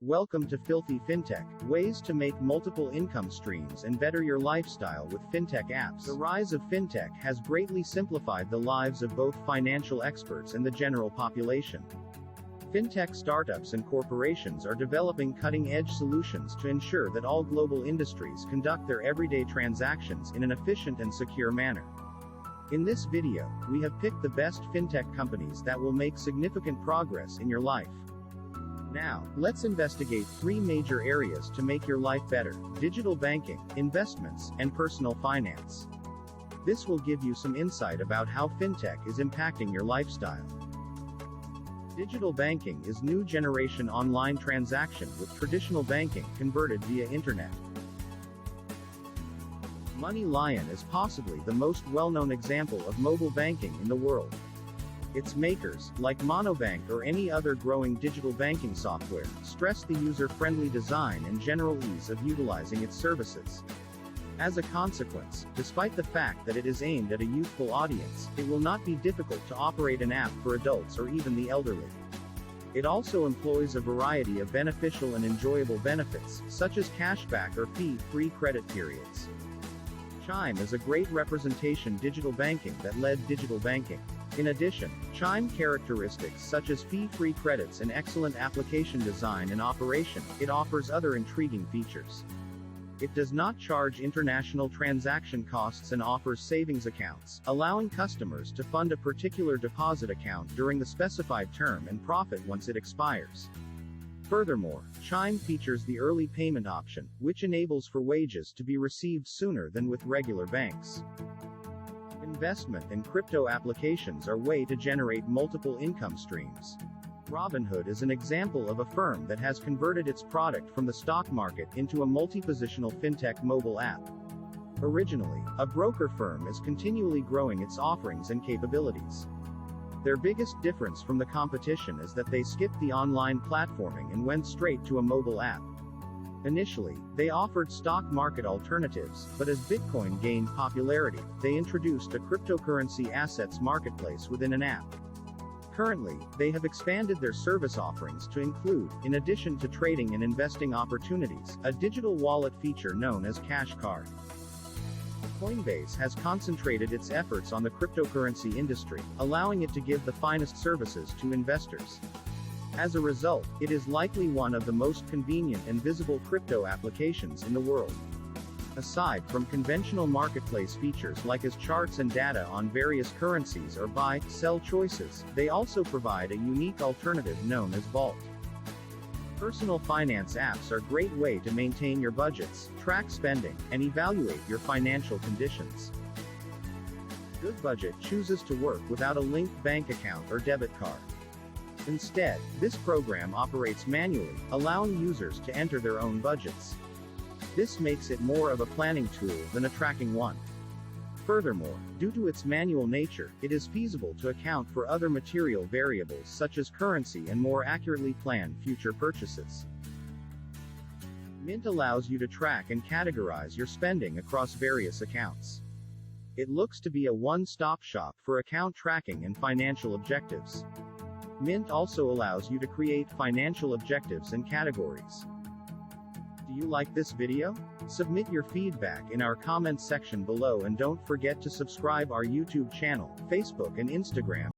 Welcome to FilthyFintech, ways to make multiple income streams and better your lifestyle with Fintech apps. The rise of Fintech has greatly simplified the lives of both financial experts and the general population. Fintech startups and corporations are developing cutting-edge solutions to ensure that all global industries conduct their everyday transactions in an efficient and secure manner. In this video, we have picked the best fintech companies that will make significant progress in your life. Now, let's investigate 3 major areas to make your life better: digital banking, investments, and personal finance. This will give you some insight about how fintech is impacting your lifestyle. Digital banking is new generation online transaction with traditional banking converted via internet. MoneyLion is possibly the most well-known example of mobile banking in the world. Its makers, like Monobank or any other growing digital banking software, stress the user-friendly design and general ease of utilizing its services. As a consequence, despite the fact that it is aimed at a youthful audience, it will not be difficult to operate an app for adults or even the elderly. It also employs a variety of beneficial and enjoyable benefits, such as cashback or fee-free credit periods. Chime is a great representation digital banking that led digital banking. In addition, Chime characteristics such as fee-free credits and excellent application design and operation, it offers other intriguing features. It does not charge international transaction costs and offers savings accounts, allowing customers to fund a particular deposit account during the specified term and profit once it expires. Furthermore, Chime features the early payment option, which enables for wages to be received sooner than with regular banks. Investment and crypto applications are way to generate multiple income streams. Robinhood is an example of a firm that has converted its product from the stock market into a multi-positional fintech mobile app. Originally, a broker firm is continually growing its offerings and capabilities. Their biggest difference from the competition is that they skipped the online platforming and went straight to a mobile app. Initially, they offered stock market alternatives, but as Bitcoin gained popularity, they introduced a cryptocurrency assets marketplace within an app. Currently, they have expanded their service offerings to include, in addition to trading and investing opportunities, a digital wallet feature known as Cash Card. Coinbase has concentrated its efforts on the cryptocurrency industry, allowing it to give the finest services to investors. As a result, it is likely one of the most convenient and visible crypto applications in the world. Aside from conventional marketplace features like as charts and data on various currencies or buy, sell choices, they also provide a unique alternative known as Vault. Personal finance apps are a great way to maintain your budgets, track spending, and evaluate your financial conditions. Good Budget chooses to work without a linked bank account or debit card. Instead, this program operates manually, allowing users to enter their own budgets. This makes it more of a planning tool than a tracking one. Furthermore, due to its manual nature, it is feasible to account for other material variables such as currency and more accurately plan future purchases. Mint allows you to track and categorize your spending across various accounts. It looks to be a one-stop shop for account tracking and financial objectives. Mint also allows you to create financial objectives and categories. Do you like this video? Submit your feedback in our comments section below and don't forget to subscribe our YouTube channel, Facebook and Instagram